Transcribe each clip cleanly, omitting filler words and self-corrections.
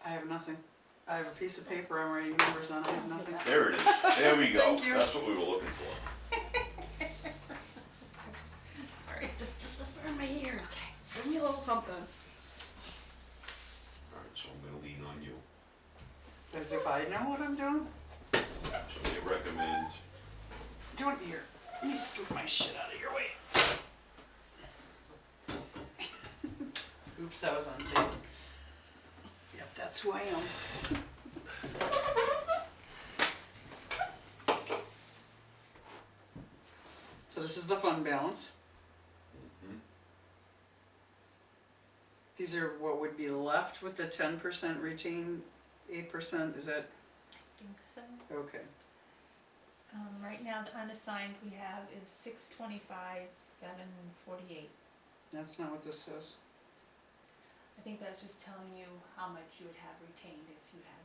I have nothing. I have a piece of paper I'm writing numbers on, I have nothing. There it is. There we go. Thank you. That's what we were looking for. Sorry, just whisper in my ear. Okay, give me a little something. Alright, so I'm gonna lean on you. As if I know what I'm doing. So they recommend, Don't here. Let me scoop my shit out of your way. Oops, that was on tape. Yep, that's who I am. So this is the fund balance. mhm, These are what would be left with the 10% retain, 8%, is that, I think so. okay. Right now, the unassigned we have is 625, 748. That's not what this says. I think that's just telling you how much you would have retained if you had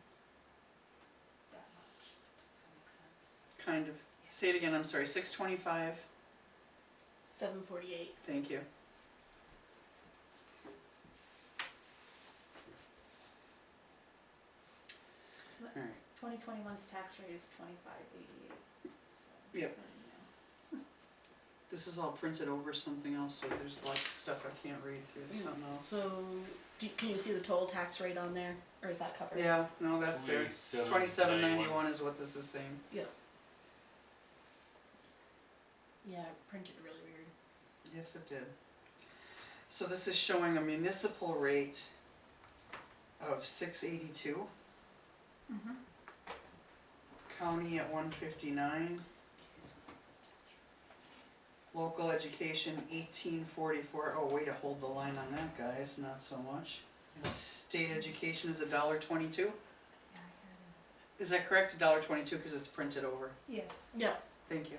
that much. Does that make sense? Kind of. Say it again, I'm sorry, 625, 748. thank you. Alright, 2021's tax rate is 2588. So, Yep. so, you know. this is all printed over something else, so there's like stuff I can't read through, something else. So, can you see the total tax rate on there, or is that covered? Yeah, no, that's there. 2791 is what this is saying. Yep. Yeah, printed really weird. Yes, it did. So this is showing a municipal rate of 682, Mm-hmm. county at 159, local education 1844. Oh, way to hold the line on that, guys, not so much. And state education is $1.22. Yeah, I got it. Is that correct? $1.22 because it's printed over. Yes. Yeah. Thank you.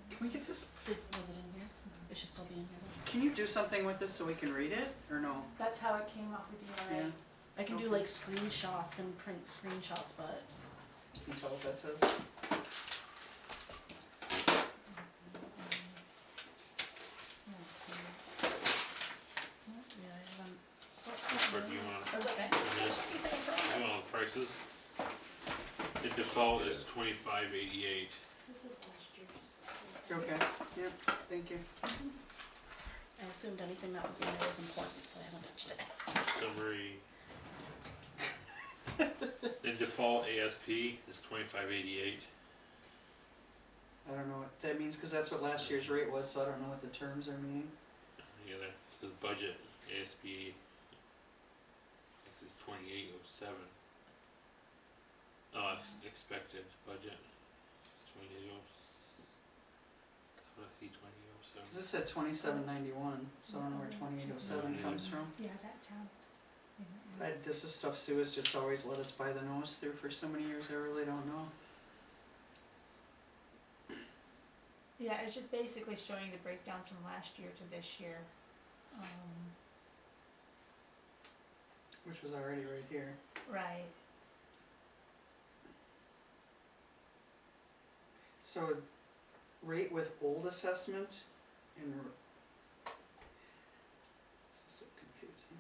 Can we get this? Was it in here? It should still be in here though. Can you do something with this so we can read it, or no? That's how it came off with the Yeah, IRA. I can do Okay. like screenshots and print screenshots, but you can tell what that says. yeah, I haven't. Or do you want, Okay. you want prices? The default is 2588. This was last year's. Okay, yep, thank you. I assumed anything that was in there was important, so I haven't touched it. Summary. The default ASP is 2588. I don't know what that means, because that's what last year's rate was, so I don't know what the terms are meaning. Yeah, the budget ASP. This is 2807. Oh, expected budget. It's 2807. What I see 2807. Cause this said 2791, so I don't know where 2807 comes from. Yeah, that tab. This is stuff Sue has just always let us buy the nose through for so many years, I really don't know. Yeah, it's just basically showing the breakdowns from last year to this year. Which was already right here. Right. So, rate with old assessment and. This is so confusing.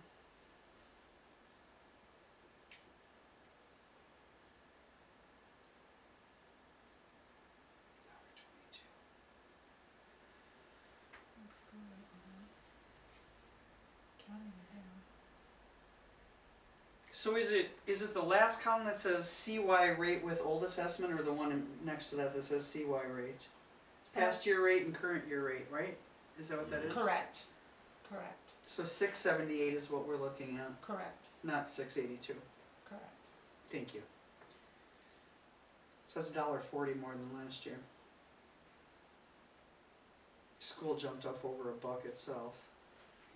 So is it the last column that says CY rate with old assessment, or the one next to that says CY rate? Past year rate and current year rate, right? Is that what that is? Correct. Correct. So 678 is what we're looking at, Correct. not 682. Correct. Thank you. So that's $1.40 more than last year. School jumped up over $1 itself.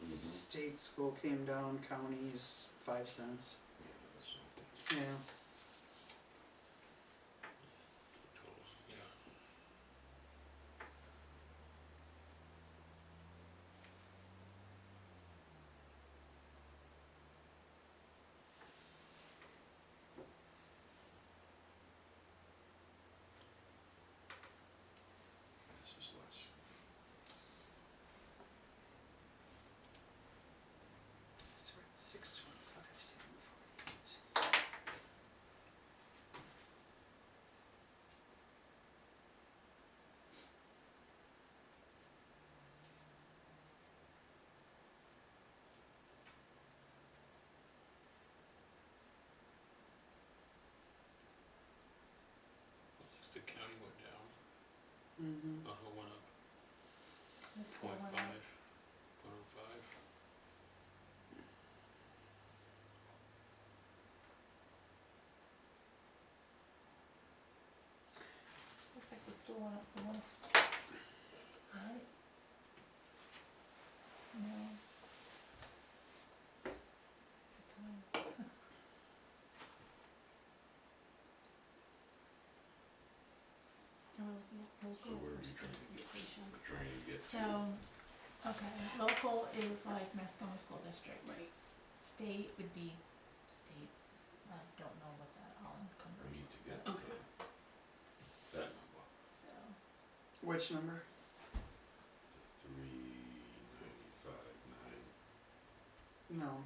mhm. State school came down, counties 5 cents. Yeah. Totals, yeah. This is less. Mm-hmm. Went up The school 0.5, went 0.05. up. Looks like the school went up the most. Right? No. The time. And we're looking at So local where are we versus trying to get, education. we're trying to get to? So, okay, local is like Mascoma School District. Right. State would be state. I don't know what that all We encumbers. need to get Okay. that number, So, Which number? 395.9. No.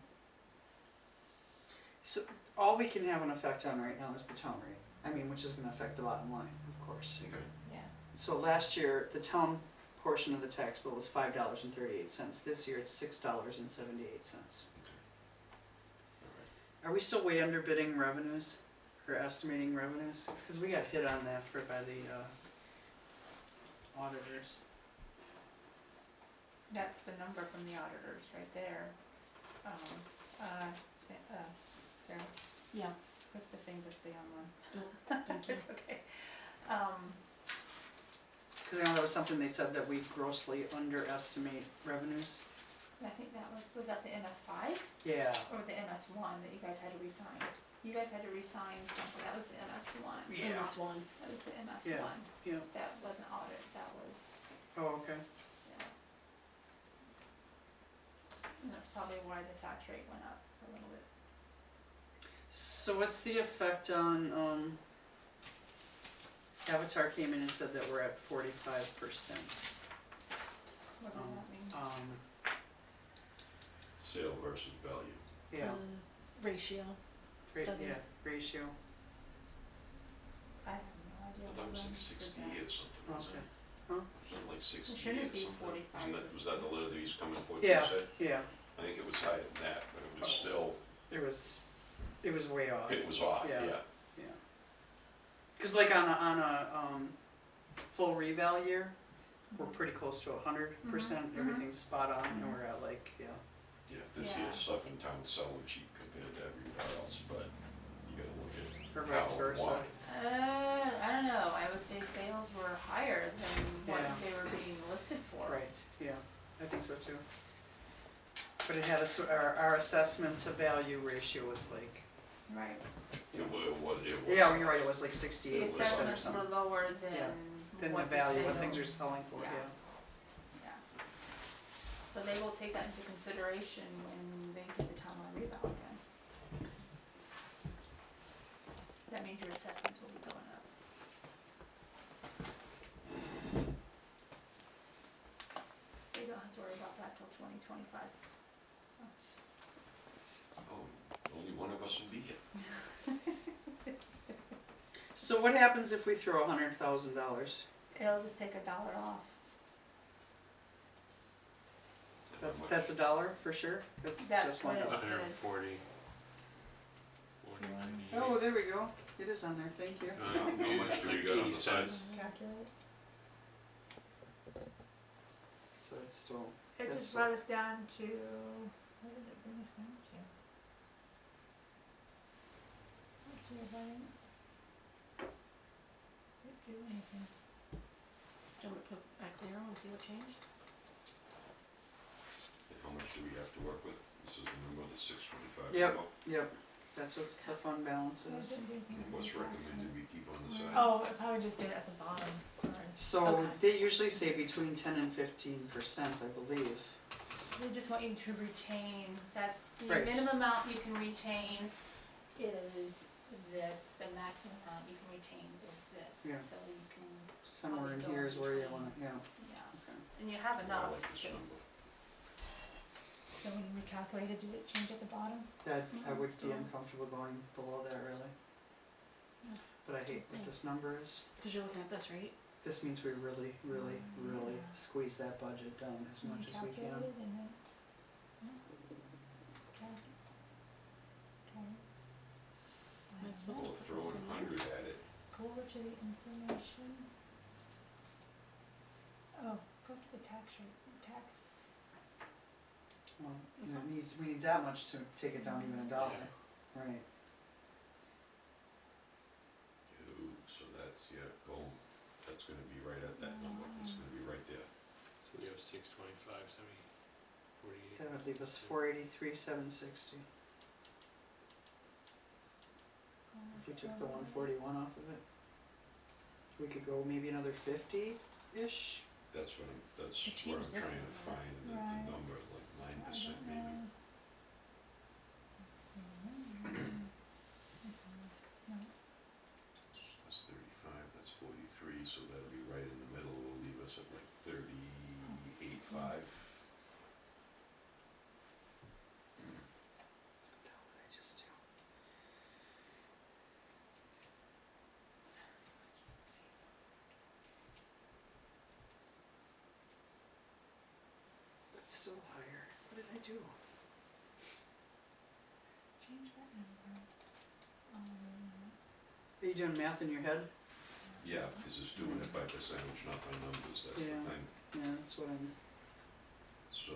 So, all we can have an effect on right now is the town rate. I mean, which is gonna affect the bottom line, of course. Okay. yeah. So last year, the town portion of the tax bill was $5.38. This year, it's $6.78. Alright. Are we still way under bidding revenues, or estimating revenues? Because we got hit on that by the auditors. That's the number from the auditors right there. Sarah, Yeah, click the thing to stay on one. thank you. It's okay. Because I know that was something they said that we grossly underestimate revenues. I think that was that the MS5 Yeah. or the MS1 that you guys had to resign? You guys had to resign something, that was the MS1. Yeah. MS one. That was the MS1. Yeah. That wasn't audit, that was, Oh, okay. yeah. And that's probably why the tax rate went up a little bit. So what's the effect on, Avatar came in and said that we're at 45%. What does that mean? Sale versus value. Yeah, Ratio. study. yeah, ratio. I have no idea. I thought it was like 60 or something, wasn't Okay. it? Huh? Wasn't it like 60 or shouldn't it be something? 45? Was that the letter that he's coming for, Yeah. you said? Yeah, I think it was higher than that, but it was Oh. still, it was way off. it was off, Yeah. yeah. Yeah. Cause like on a full reval year, we're pretty close to 100%, Mhm, mhm. everything's spot on, and Mhm. we're at like, yeah. Yeah, this Yeah. year's stuff in town is selling cheap compared to everywhere else, but you gotta look at Or vice how, versa. why. I don't know, I would say sales were higher than what Yeah. they were being listed for. Right, yeah, I think so too. But it had our assessment to value ratio was like, Right. It was. yeah, you're right, it was like The 68% or assessments were something. lower Yeah. Then the what the value, what things are sales- selling for, yeah. yeah. Yeah. So they will take that into consideration when they do the townwide reval again. That means your assessments will be going up. They don't have to worry about that till 2025. Oh, only one of us will be here. So what happens if we throw $100,000? It'll just take $1 off. How much? That's $1 for sure? That's That's just what $1. it- 140. 40, Oh, there we go, it is on there, thank you. How much do we got on the side? Calculate. So it's still, It That's just brought us down to, what did it bring us down to? That's weird, didn't do anything. Do you want me to put back 0 and see what changed? And how much do we have to work with? This is the number, the 625. Yep. number. yep, that's what the fund balance I is. didn't do anything And what's with that. recommended we keep on the side? Oh, it probably just did it at the bottom, sorry. So Okay. they usually say between 10 and 15%, I believe. They just want you to retain, that's the Right. minimum amount you can retain is this, the maximum amount you can retain is this. Yeah. So you can, Somewhere in Probably here is where you between. want it, yeah, yeah, okay. and you have I enough like this to, number. so when you recalculated, did it change at the bottom? That, I Yeah, would it's be cool. uncomfortable going below that really. Yeah, But I it's hate still what the this number is. Because you're looking at this, right? This means we really, really, really Yeah. squeeze that budget down as much as we can. Calculated and then, okay. Am I supposed to Well, put throwing something in there? 100 at it, Go over to the information. Oh, go to the tax rate, tax, Well, This you know, one? we need that much to take it down even a dollar, right? So that's, yeah, boom, that's gonna be right at that number, it's gonna be right there. So we have 625, 70, 48. That would leave us 483, 760. If we took the 141 off of it, we could go maybe another 50-ish. That's what that's It where I'm changed this trying to one. find the Right. number, like 9% maybe. That's 35, that's 43, so that'll be right in the middle, will leave us at like 38.5. What the hell did I just do? That's still higher. What did I do? change that number. Are you doing math in your head? Yeah, because it's doing it by percentage, not by numbers, that's the Yeah. thing. Yeah, that's what I'm. So,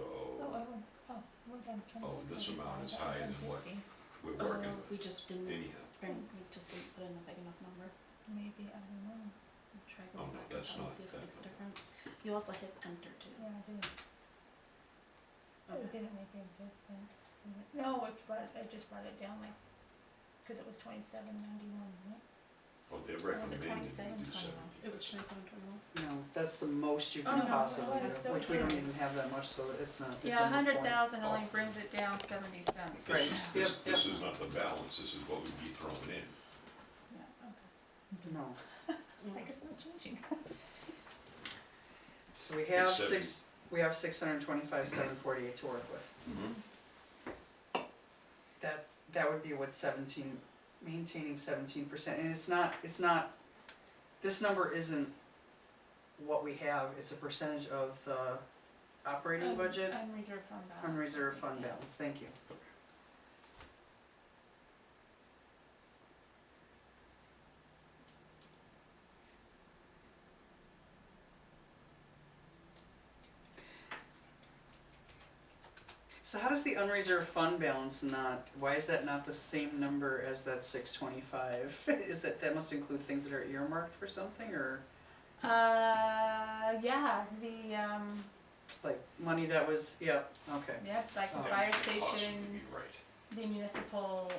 We're down to Oh, this 26.75, amount is that was higher than what 150. we're working We with just didn't anyhow. we just didn't put in a big enough number. Maybe, I don't know, We'll try Oh, going no, back that's and not see if it that makes a number. difference. You also hit enter too. yeah, I did. Okay. It didn't make a difference, did it? No, it just brought it down like, cause it was 27.91, right? Oh, they're Or was it recommending you 27, do 21? It was 17%. 27, 21. No, that's the most you Oh, can no, possibly that's do, so which we don't good. even have that much, so it's not. It's Yeah, a moot point. 100,000 only Oh. brings it down 70 cents. Right. This Yep, is not the balance, this is what we'd be throwing in. Yeah, okay. No. I guess not changing. So we have It's we have 625, 748 to work with. Mm-hmm. That would be what 17, maintaining 17%, and it's not, this number isn't what we have, it's a percentage of the operating budget, Unreserved fund balance. unreserved fund balance, thank you. So how does the unreserved fund balance not, why is that not the same number as that 625? Is that must include things that are earmarked for something, or Yeah, the, like money that was, yep, okay. yep, like the Oh. fire Possibly station, be right. the municipal,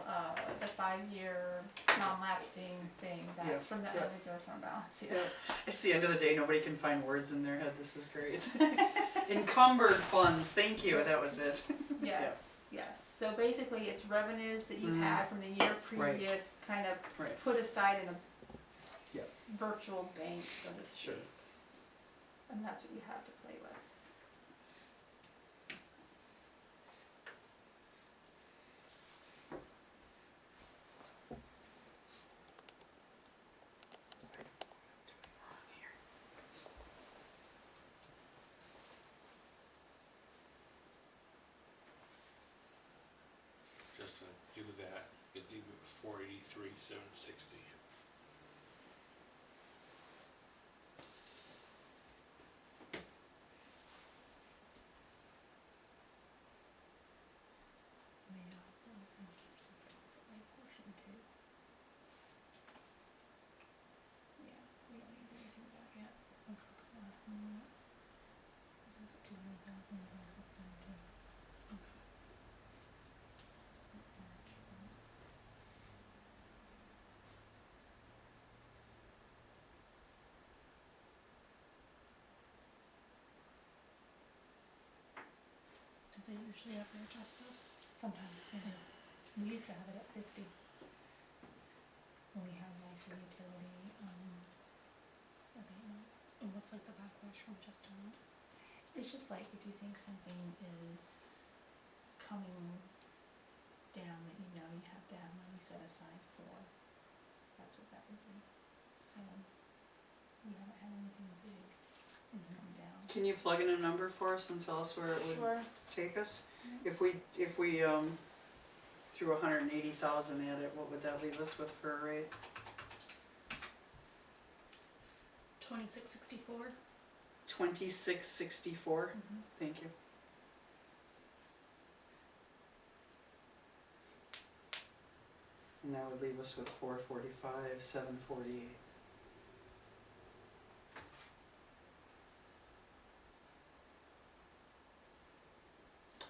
the 5-year non-lapsing thing, Yeah, that's from the yeah. unreserved fund balance, yeah. Yeah. It's the end of the day, nobody can find words in their head, this is great. Encumbered funds, thank you, that was it. Yes, yes, so basically it's revenues that you Mhm. had from the year Right. previous, kind of Right. put aside in a Yep. virtual bank, so to speak. Sure. And that's what you have to play with. Just to do that, you'd leave it 483, 760. May also like portion two. Yeah, we don't need to do anything with that yet. Okay, cause last one. That's what 200,000 brings us down to. Okay. Do they usually ever adjust this? Sometimes, yeah. We used to have it at 50. When we had like the utility, abatements. And what's like the backwash from adjusting that? It's just like if you think something is coming down that you know you have to have money set aside for, that's what that would be. So, we haven't had anything big come down. Can you plug in a number for us and tell us where it would Sure. take us? Yeah. If we threw 180,000 at it, what would that leave us with for a rate? 2664. 2664, Mhm. thank you. And that would leave us with 445, 748.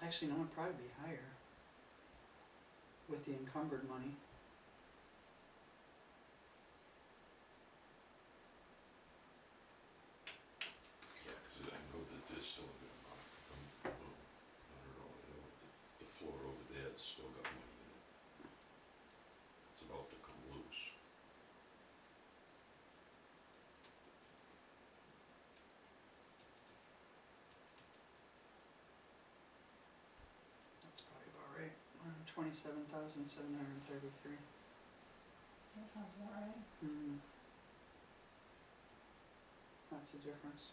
Actually, no, it'd probably be higher with the encumbered money. Yeah, cause I know that there's still a good amount, well, not at all, you know, the floor over there's still got money in it. It's about to come loose. That's probably about right. 27,733. That sounds about right. Hmm. That's the difference.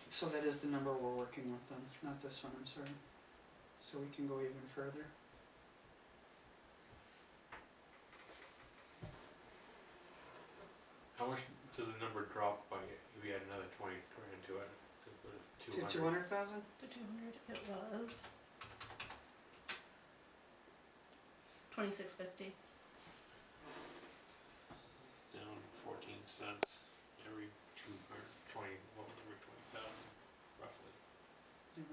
So that is the number we're working with then, not this one, I'm sorry. So we can go even further. How much does the number drop by if we add another 20 grand to it? To 200,000? To 200, it was 2650. Down 14 cents every 220, well, every 20,000, roughly. Yeah.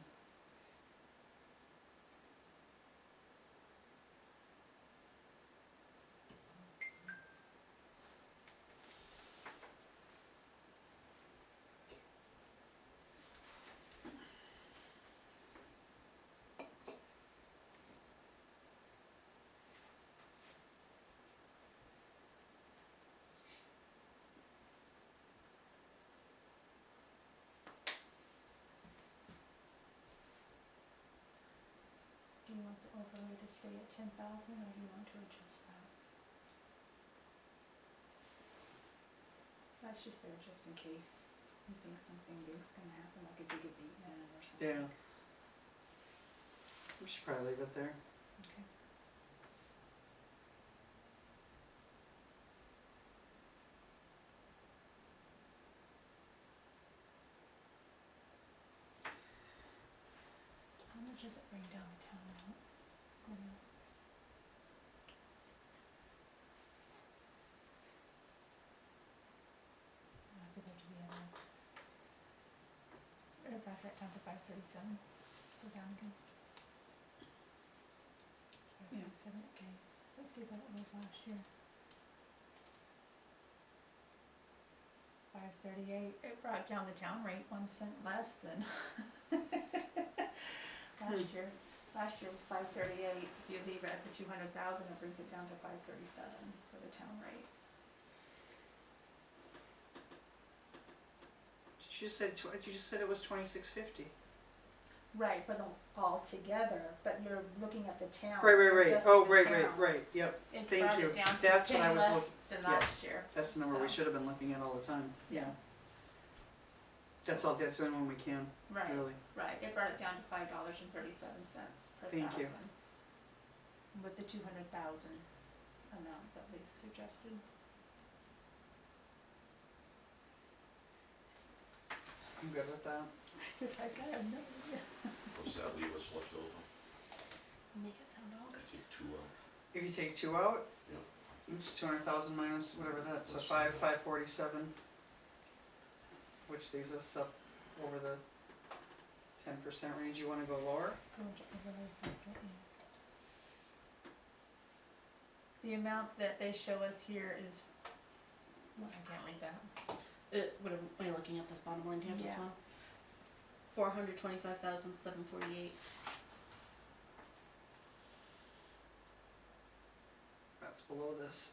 Do you want the overlay to stay at 10,000 or do you want to adjust that? That's just there just in case you think something big's gonna happen, like a big abatement or something. Yeah. We should probably leave it there. Okay. How much does it bring down the town amount? For there to be a, it brought that down to 537, go down again. Yeah. 537, okay, let's see what it was last year. 538, it brought down the town rate 1 cent less than last year. Last year was 538, if you leave it at the 200,000, it brings it down to 537 for the town rate. You just said it was 2650. Right, for them all together, but you're looking at the town. Right. just Oh, the right, town. yep. It Thank brought you. it down to That's what I penny was less than yes. last year. That's the number we So- should have been looking at all the time. Yeah. That's the only one we can, Right, really. right, it brought it down to $5.37 per Thank you. thousand. With the 200,000 amount that we've suggested. I'm good with that. I kind of know. What's that leave us left over? Make it sound all I good. take 2 out. If you take 2 out, Yeah. it's 200,000 minus whatever that's, so That's 547, which leaves us up over the 10% range. You wanna go lower? Go to overlay stuff, don't you? The amount that they show us here is, well, I can't read that. What am I looking at this bottom line here, this Yeah. one? 425,748. That's below this.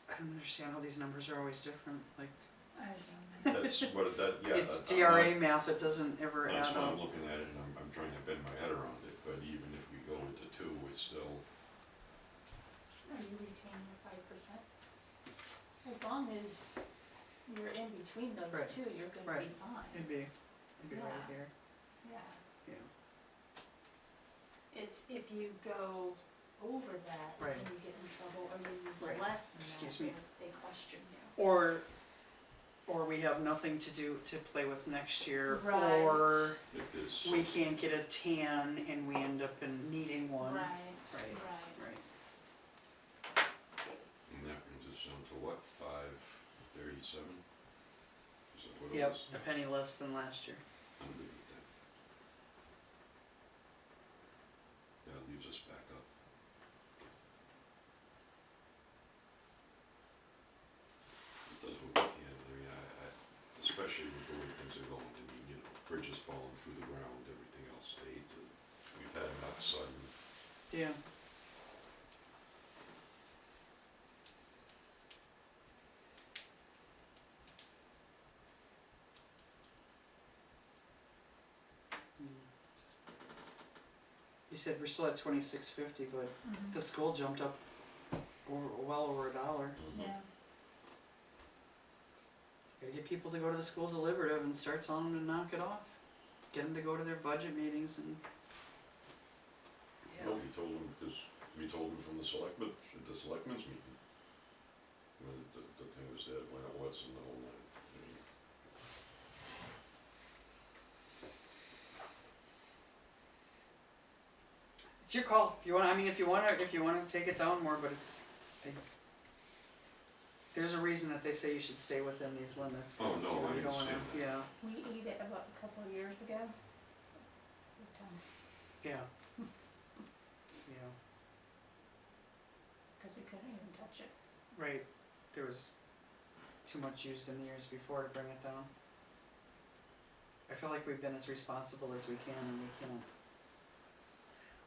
I don't understand how these numbers are always different, like, I don't know. That's what that, yeah. it's that- DRA math, it doesn't ever That's add why up. I'm looking at it and I'm trying to bend my head around it, but even if we go with the 2, it's still, Are you retaining your 5%? As long as you're in between those Right. two, you're gonna be Right. fine. It'd be right Yeah. here, Yeah. yeah. It's if you go over that, Right. and you get in trouble, or you use Right. less than Excuse that, me. they question you. Or we have nothing to play with next year, Right. or If there's. we can't get a tan and we end up in needing one. Right, Right. right. And that brings us down to what, 537? Is that what it Yep, was? a penny less than last year. I'm good with that. That leaves us back up. It does what we can, I mean, especially with the way things are going, I mean, you know, bridges falling through the ground, everything else, we've had enough sudden. Yeah. You said we're still at 26.50, but Mhm. the school jumped up well over $1. Yeah, Gotta get people to go to the school deliberative and start telling them to knock it off. Get them to go to their budget meetings and. No, we told them, because we told them from the selectmen, at the selectmen's meeting. When the thing was said, when it was and the whole nine. I mean, It's your call. If you want, I mean, if you want to take it down more, but there's a reason that they say you should stay within these limits. 'Cause, Oh, no, you know, I you don't wanna, understand that. yeah, we ate it about a couple of years ago. Good time, yeah. Yeah, cause we couldn't even touch it. right. There was too much used in the years before to bring it down. I feel like we've been as responsible as we can, and we can't.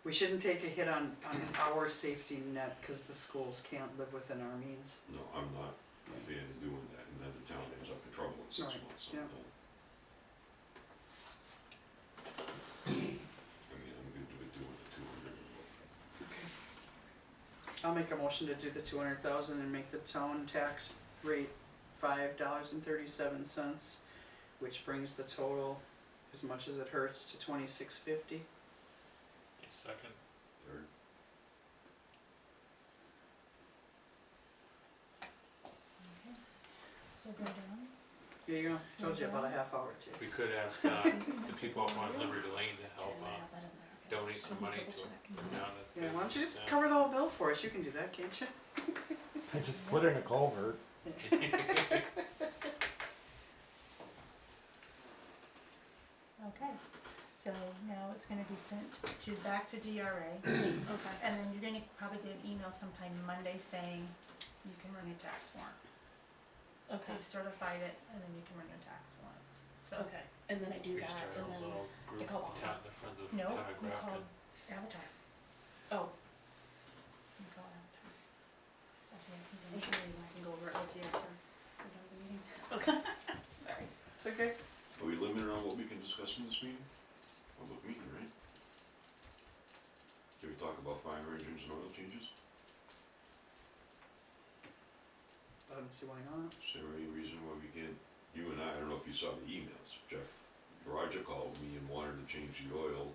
We shouldn't take a hit on our safety net because the schools can't live within our means. No, I'm not a fan of doing that, and then the town ends up in trouble in 6 Right, months. yeah. I mean, I'm good with doing the 200. I'll make a motion to do the 200,000 and make the town tax rate $5.37, which brings the total, as much as it hurts, to $26.50. Second. Third, Okay. So go down. There you go. Told you about a half hour too. We could ask, the people up on Liberty Lane to help, Didn't have that in there. Okay. donate some money Double to check. it down at. Yeah, why don't you just 50%. cover the whole bill for us? You can do that, can't you? I just put in a culvert. Okay, so now it's gonna be sent back to DRA, Okay. and then you're gonna probably get an email sometime Monday saying you can run your tax warrant. Okay. They've certified it, and then you can run your tax warrant, so. Okay. And then I do We that, started and a then little group, call- town, the Friends of No, Town of you Grafton. called Avatar, oh, you call Avatar. So I I'm can- sure I can go over it with you after we're done with the meeting. Okay. Sorry. It's okay. are we limited on what we can discuss in this meeting? Public meeting, right? Can we talk about fire engines and oil changes? I don't see why not. Is there any reason why we can't, you and I don't know if you saw the emails, Roger called me and wanted to change the oil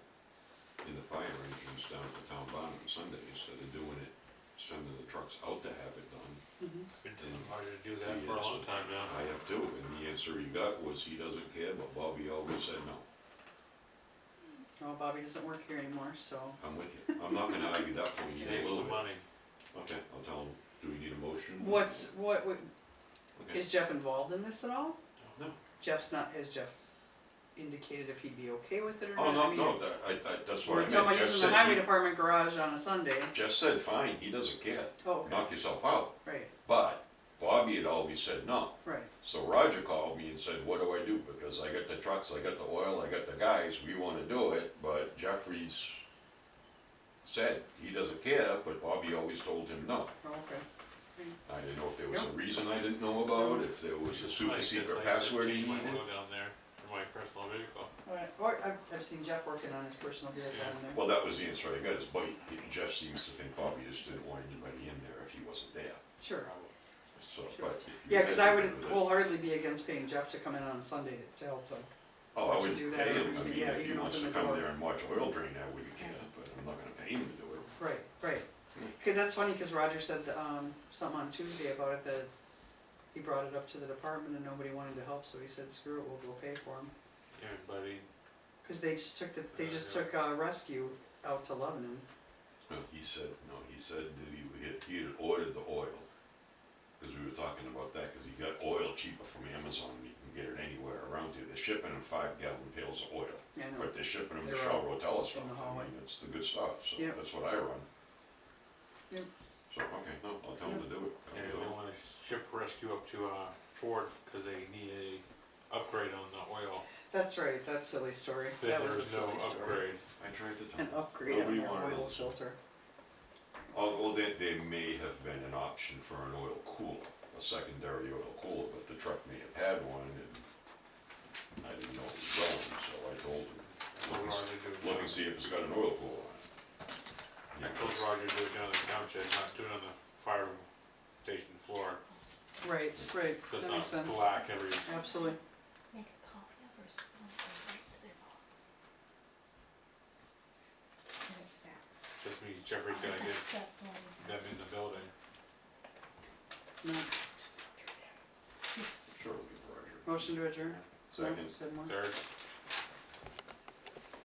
in the fire engines down at the town barn on Sunday instead of doing it, sending the trucks out to have it done. Mm-hmm. Been telling Marty to do that for a long time now. I have too, and the answer he got was he doesn't care, but Bobby always said no. Well, Bobby doesn't work here anymore, so. I'm with you. I'm not gonna argue that point even a Save little some bit. money. Okay, I'll tell him, do we need a motion? What, Okay. is Jeff involved in this at all? No. Jeff's not, has Jeff indicated if he'd be okay with it or Oh, not? I no, mean, no, it's- that's what I We're meant. talking about Jeff using the said highway department garage on a Sunday. Jeff said, fine, he doesn't care, Oh, okay, knock yourself out. right, But Bobby had always said no. right. So Roger called me and said, what do I do? Because I got the trucks, I got the oil, I got the guys, we wanna do it, but Jeffries said he doesn't care, but Bobby always told him no. Oh, okay. I didn't know if there was a Yep. reason I didn't know about, if there was a super Like, secret it's like I password he changed my needed. oil down there for my personal vehicle. Alright, or I've seen Jeff working on his personal vehicle Yeah. in there. Well, that was the answer I got, is but Jeff seems to think Bobby just didn't want anybody in there if he wasn't there. Sure. So, Sure. but if you Yeah, cause I had would to do it- wholeheartedly be against paying Jeff to come in on a Sunday to help them. Oh, I Why don't would you do pay that? him, I mean, Yeah, if he even wants open to the come door. there and watch oil drain, I wouldn't care, but I'm not gonna name into it. Right, right. 'Cause that's funny, cause Roger said, something on Tuesday about it, that he brought it up to the department and nobody wanted to help, so he said, screw it, we'll go pay for him. Everybody, Cause they just took Yeah. took, rescue out to Lebanon. No, he said that he had ordered the oil, cause we were talking about that, cause he got oil cheaper from Amazon, you can get it anywhere around here, they're shipping him 5-gallon pails of oil, Yeah, I know. but they're shipping him the They're Shell out Rotella in stuff, the I hallway. mean, it's the good stuff, so Yep. that's what I run. Yep. So, okay, no, I'll tell him to do it. yeah, they wanna ship rescue up to, Ford, cause they need a upgrade on the oil. That's right, that's silly story. That That was a there's no silly story. upgrade. I tried to tell An him. upgrade on Nobody their wanted oil it. filter. Oh, well, there may have been an option for an oil cooler, a secondary oil cooler, but the truck may have had one, and I didn't know it was going, so I told him, Told Roger to do it. look and see if it's got an oil cooler on it. I told Roger to do it down in the township, not do it on the fire station floor, Right, right, so it's that makes not sense. black every, Absolutely. Make a copy of versus one that goes right to their box. And it fax. just means Jeffrey's gonna get That's the one we them fax. in the building. No. It's Sure, we'll give Roger. Motion to adjourn? Second. No, said more. Third,